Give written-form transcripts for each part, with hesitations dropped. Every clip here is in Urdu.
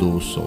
200,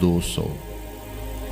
200,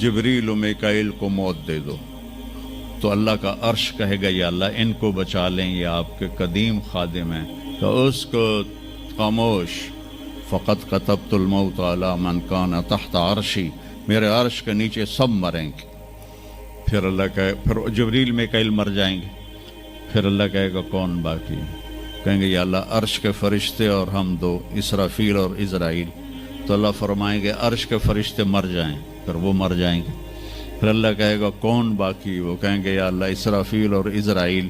جبریل و میکائیل کو موت دے دو، تو اللہ کا عرش کہے گا یا اللہ ان کو بچا لیں، یہ آپ کے قدیم خادم ہیں، تو اس کو خاموش، فقط کتبت الموت علی من کان تحت عرشی، میرے عرش کے نیچے سب مریں گے۔ پھر اللہ کہے، پھر جبریل میکائیل مر جائیں گے، پھر اللہ کہے گا کون باقی؟ کہیں گے یا اللہ عرش کے فرشتے اور ہم دو، اسرافیل اور عزرائیل۔ تو اللہ فرمائیں گے عرش کے فرشتے مر جائیں، پھر وہ مر جائیں گے۔ پھر اللہ کہے گا کون باقی؟ وہ کہیں گے یا اللہ اسرافیل اور عزرائیل۔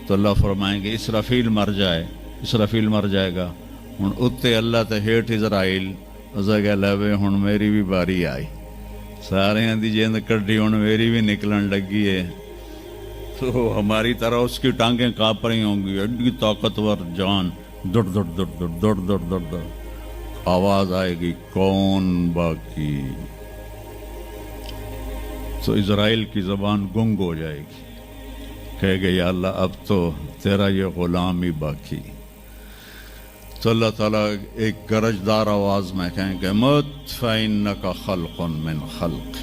تو اللہ فرمائیں گے اسرافیل مر جائے، اسرافیل مر جائے گا، ہن اتنے اللہ تے ہیٹ عزرائیل، اسے کہ لے ہن میری بھی باری آئی، سارے دی جیند کڈی ہن میری بھی نکلن لگی ہے۔ تو ہماری طرح اس کی ٹانگیں کانپ رہی ہوں گی، ایڈی طاقتور جان، دڑ دڑ دڑ دڑ دڑ دڑ دڑ دڑ، آواز آئے گی کون باقی؟ تو اسرائیل کی زبان گنگ ہو جائے گی، کہے گے یا اللہ اب تو تیرا یہ غلام ہی باقی۔ تو اللہ تعالیٰ ایک گرجدار آواز میں کہیں گے مت فإنک خلق من خلق،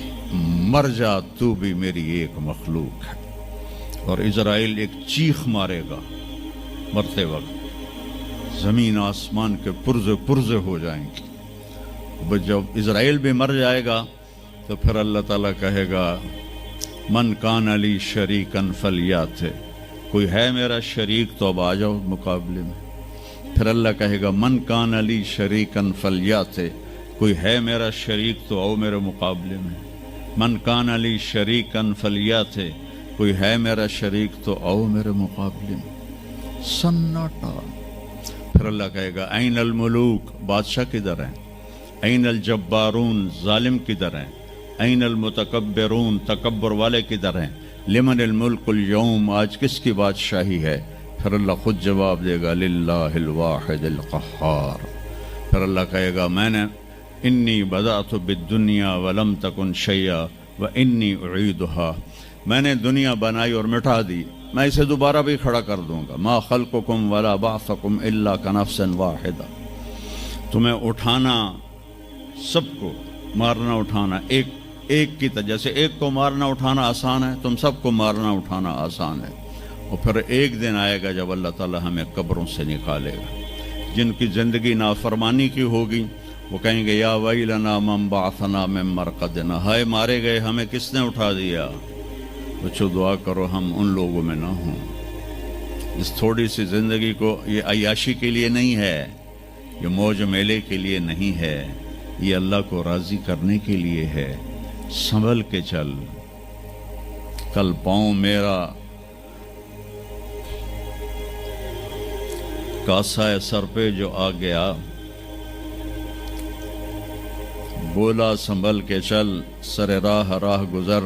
مر جا تو بھی میری ایک مخلوق ہے۔ اور اسرائیل ایک چیخ مارے گا مرتے وقت، زمین آسمان کے پرزے پرزے ہو جائیں گے۔ جب اسرائیل بھی مر جائے گا تو پھر اللہ تعالیٰ کہے گا من کان علی شریکن فلیات، کوئی ہے میرا شریک تو اب آ جاؤ مقابلے میں۔ پھر اللہ کہے گا من کان علی شریکن فلیات، کوئی ہے میرا شریک تو آؤ میرے مقابلے میں۔ من کان علی شریکن فلیات، کوئی ہے میرا شریک تو آؤ میرے مقابلے میں۔ سناٹا۔ پھر اللہ کہے گا این الملوک، بادشاہ کدھر ہیں؟ این الجبارون، ظالم کدھر ہیں؟ این المتکبرون، تکبر والے کدھر ہیں؟ لمن الملک اليوم، آج کس کی بادشاہی ہے؟ پھر اللہ خود جواب دے گا للہ الواحد القہار۔ پھر اللہ کہے گا میں نے انی بدأت بالدنیا ولم تکن شیئا وانی اعیدها، میں نے دنیا بنائی اور مٹا دی، میں اسے دوبارہ بھی کھڑا کر دوں گا۔ ما خلقکم ولا بعثکم الا کنفس واحدہ، تمہیں اٹھانا، سب کو مارنا اٹھانا ایک کی طرح، جیسے ایک کو مارنا اٹھانا آسان ہے، تم سب کو مارنا اٹھانا آسان ہے۔ اور پھر ایک دن آئے گا جب اللہ تعالیٰ ہمیں قبروں سے نکالے گا۔ جن کی زندگی نافرمانی کی ہوگی وہ کہیں گے یا ویلنا من بعثنا من مرقدنا، ہائے مارے گئے ہمیں کس نے اٹھا دیا۔ بچوں دعا کرو ہم ان لوگوں میں نہ ہوں۔ اس تھوڑی سی زندگی کو یہ عیاشی کے لیے نہیں ہے، یہ موج میلے کے لیے نہیں ہے، یہ اللہ کو راضی کرنے کے لیے ہے۔ سنبھل کے چل، کل پاؤں میرا کاسا سر پہ جو آ گیا، بولا سنبھل کے چل سر راہ راہ گزر،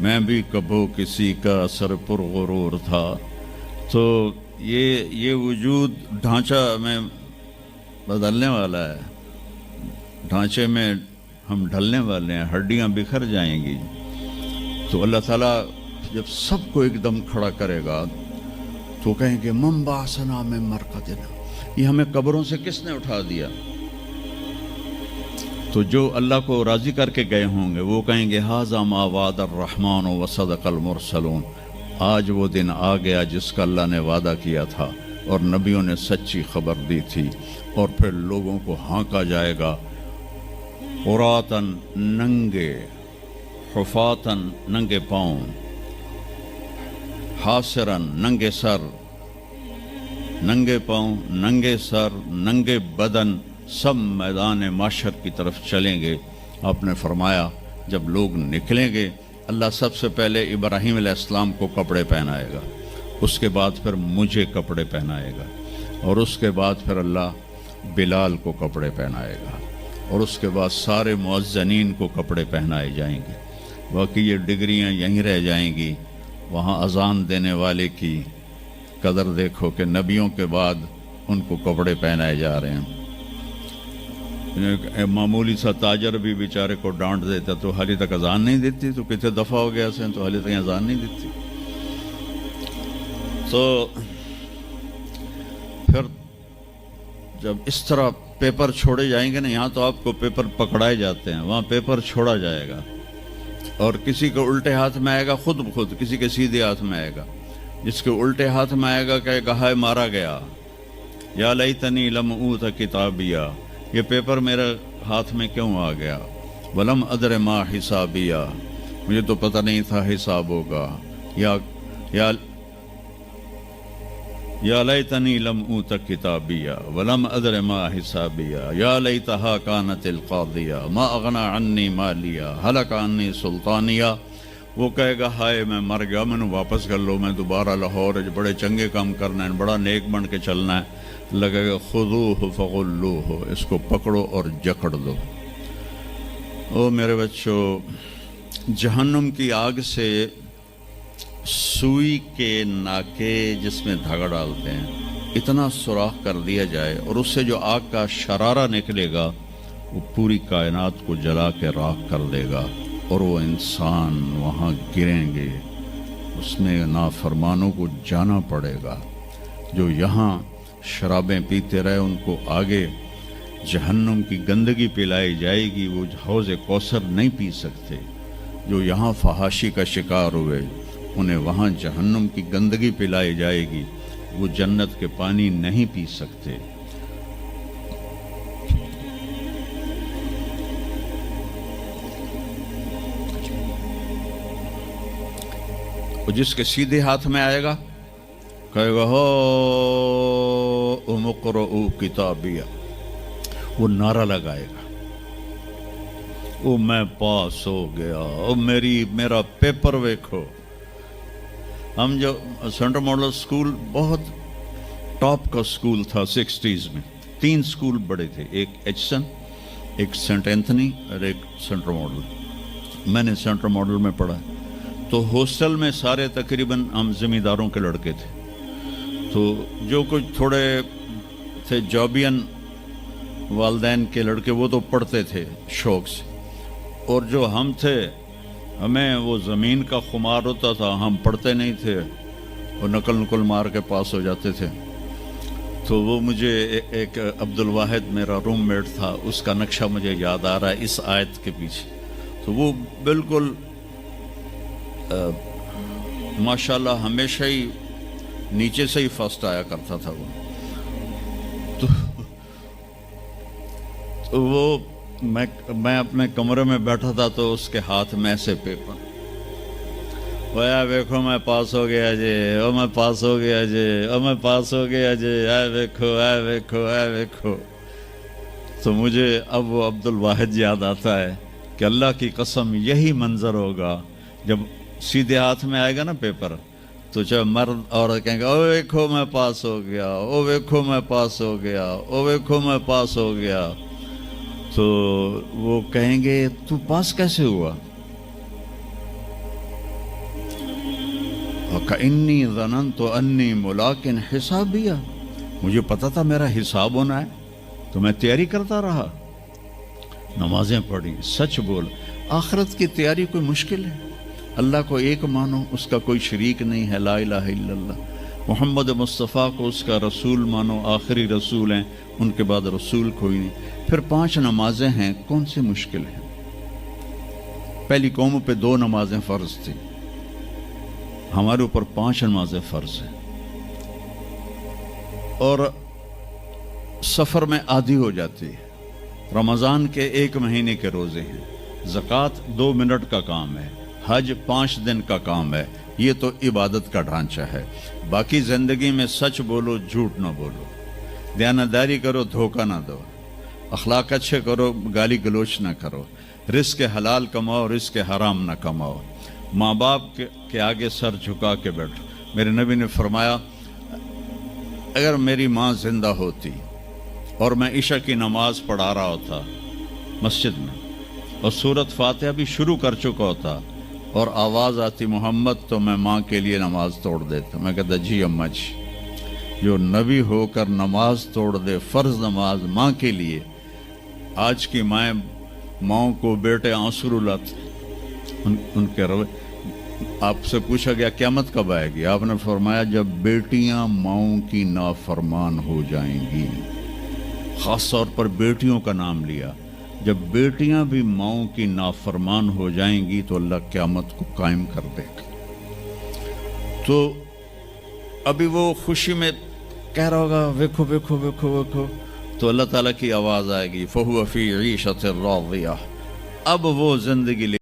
میں بھی کبھو کسی کا سر پر غرور تھا۔ تو یہ وجود ڈھانچہ میں بدلنے والا ہے، ڈھانچے میں ہم ڈھلنے والے ہیں، ہڈیاں بکھر جائیں گی۔ تو اللہ تعالیٰ جب سب کو ایک دم کھڑا کرے گا تو کہیں گے من بعثنا من مرقدنا، یہ ہمیں قبروں سے کس نے اٹھا دیا؟ تو جو اللہ کو راضی کر کے گئے ہوں گے وہ کہیں گے ھذا ما وعد الرحمن وصدق المرسلون، آج وہ دن آ گیا جس کا اللہ نے وعدہ کیا تھا اور نبیوں نے سچی خبر دی تھی۔ اور پھر لوگوں کو ہانکا جائے گا، عراۃً ننگے، حفاتً ننگے پاؤں، حاسراً ننگے سر، ننگے پاؤں، ننگے سر، ننگے بدن، سب میدان معاشر کی طرف چلیں گے۔ آپ نے فرمایا جب لوگ نکلیں گے اللہ سب سے پہلے ابراہیم علیہ السلام کو کپڑے پہنائے گا، اس کے بعد پھر مجھے کپڑے پہنائے گا، اور اس کے بعد پھر اللہ بلال کو کپڑے پہنائے گا، اور اس کے بعد سارے مؤذنین کو کپڑے پہنائے جائیں گے۔ باقی یہ ڈگریاں یہیں رہ جائیں گی۔ وہاں اذان دینے والے کی قدر دیکھو کہ نبیوں کے بعد ان کو کپڑے پہنائے جا رہے ہیں۔ معمولی سا تاجر بھی بیچارے کو ڈانٹ دیتا تو حالی تک اذان نہیں دیتی، تو کتنے دفعہ ہو گیا سے تو حالی تک اذان نہیں دیتی۔ تو پھر جب اس طرح پیپر چھوڑے جائیں گے نا، یہاں تو آپ کو پیپر پکڑائے جاتے ہیں، وہاں پیپر چھوڑا جائے گا، اور کسی کو الٹے ہاتھ میں آئے گا خود بخود، کسی کے سیدھے ہاتھ میں آئے گا. جس کے الٹے ہاتھ میں آئے گا کہے گا ہائے مارا گیا، یا لیتنی لم اوت کتابیہ، یہ پیپر میرے ہاتھ میں کیوں آ گیا، ولم ادر ما حسابیہ، مجھے تو پتہ نہیں تھا حساب ہوگا، یا لیتنی لم اوت کتابیہ ولم ادر ما حسابیہ، یا لیتہا کانت القاضیہ ما اغنی عنی مالیہ ہلک عنی سلطانیہ. وہ کہے گا ہائے میں مر گیا، میں نے واپس کر لو، میں دوبارہ لاہور بڑے چنگے کام کرنا ہے، بڑا نیک بن کے چلنا ہے. لگے گا خذوہ فغلوہ، اس کو پکڑو اور جکڑ دو. او میرے بچوں، جہنم کی آگ سے سوئی کے ناکے جس میں دھاگا ڈالتے ہیں اتنا سوراخ کر دیا جائے، اور اس سے جو آگ کا شرارہ نکلے گا وہ پوری کائنات کو جلا کے راکھ کر دے گا، اور وہ انسان وہاں گریں گے، اس میں نافرمانوں کو جانا پڑے گا. جو یہاں شرابیں پیتے رہے ان کو آگے جہنم کی گندگی پلائی جائے گی، وہ حوض کوثر نہیں پی سکتے. جو یہاں فحاشی کا شکار ہوئے انہیں وہاں جہنم کی گندگی پلائی جائے گی، وہ جنت کے پانی نہیں پی سکتے. اور جس کے سیدھے ہاتھ میں آئے گا کہے گا ہو اقرؤ کتابیہ، وہ نعرہ لگائے گا، او میں پاس ہو گیا، او میرا پیپر ویکھو. ہم جو سینٹرل ماڈل اسکول بہت ٹاپ کا اسکول تھا 60s میں، 3 اسکول بڑے تھے، ایک ایچسن، ایک سینٹ اینتھنی اور ایک سینٹرل ماڈل. میں نے سینٹرل ماڈل میں پڑھا، تو ہاسٹل میں سارے تقریباً ہم زمینداروں کے لڑکے تھے. تو جو کچھ تھوڑے تھے جابین والدین کے لڑکے وہ تو پڑھتے تھے شوق سے، اور جو ہم تھے ہمیں وہ زمین کا خمار ہوتا تھا، ہم پڑھتے نہیں تھے اور نقل مار کے پاس ہو جاتے تھے. تو وہ مجھے ایک عبد الواحد میرا روم میٹ تھا، اس کا نقشہ مجھے یاد آ رہا ہے اس آیت کے پیچھے. تو وہ بالکل ماشاءاللہ ہمیشہ ہی نیچے سے ہی فرسٹ آیا کرتا تھا. وہ تو وہ میں اپنے کمرے میں بیٹھا تھا تو اس کے ہاتھ میں ایسے پیپر، ویا ویکھو میں پاس ہو گیا جی، او میں پاس ہو گیا جی، او میں پاس ہو گیا جی، اے ویکھو اے ویکھو اے ویکھو. تو مجھے اب وہ عبد الواحد یاد آتا ہے کہ اللہ کی قسم یہی منظر ہوگا جب سیدھے ہاتھ میں آئے گا نا پیپر، تو چاہے مرد عورت کہیں گے او ویکھو میں پاس ہو گیا، او ویکھو میں پاس ہو گیا، او ویکھو میں پاس ہو گیا. تو وہ کہیں گے تو پاس کیسے ہوا؟ وَكَإِنِّي ظَنَنْتُ أَنِّي مُلَاقٍ حِسَابِيَّ، مجھے پتا تھا میرا حساب ہونا ہے تو میں تیاری کرتا رہا، نمازیں پڑھی، سچ بول. آخرت کی تیاری کوئی مشکل ہے؟ اللہ کو ایک مانو، اس کا کوئی شریک نہیں ہے، لا الہ الا اللہ. محمد مصطفیٰ کو اس کا رسول مانو، آخری رسول ہیں، ان کے بعد رسول کوئی نہیں. پھر 5 نمازیں ہیں، کون سی مشکل ہیں؟ پہلی قوموں پہ 2 نمازیں فرض تھیں، ہمارے اوپر 5 نمازیں فرض ہیں. اور سفر میں عادی ہو جاتی ہے. رمضان کے 1 مہینے کے روزے ہیں، زکوٰۃ 2 منٹ کا کام ہے، حج 5 دن کا کام ہے. یہ تو عبادت کا ڈھانچہ ہے. باقی زندگی میں سچ بولو، جھوٹ نہ بولو، دیانتداری کرو، دھوکہ نہ دو، اخلاق اچھے کرو، گالی گلوچ نہ کرو، رزق حلال کماؤ، رزق حرام نہ کماؤ. ماں باپ کے آگے سر جھکا کے بیٹھو. میرے نبی نے فرمایا اگر میری ماں زندہ ہوتی اور میں عشاء کی نماز پڑھا رہا ہوتا مسجد میں اور سورۃ فاتحہ بھی شروع کر چکا ہوتا اور آواز آتی محمد، تو میں ماں کے لیے نماز توڑ دیتا. میں کہتا جی اماں جی، جو نبی ہو کر نماز توڑ دے، فرض نماز ماں کے لیے. آج کی ماؤں کو بیٹے آنسو رلاتے ان کے روے. آپ سے پوچھا گیا قیامت کب آئے گی؟ آپ نے فرمایا جب بیٹیاں ماؤں کی نافرمان ہو جائیں گی. خاص طور پر بیٹیوں کا نام لیا. جب بیٹیاں بھی ماؤں کی نافرمان ہو جائیں گی تو اللہ قیامت کو قائم کر دے گا. تو ابھی وہ خوشی میں کہہ رہا ہوگا ویکھو ویکھو ویکھو ویکھو، تو اللہ تعالیٰ کی آواز آئے گی فَهُوَ فِي عِيشَةٍ رَاضِيَةٍ، اب وہ زندگی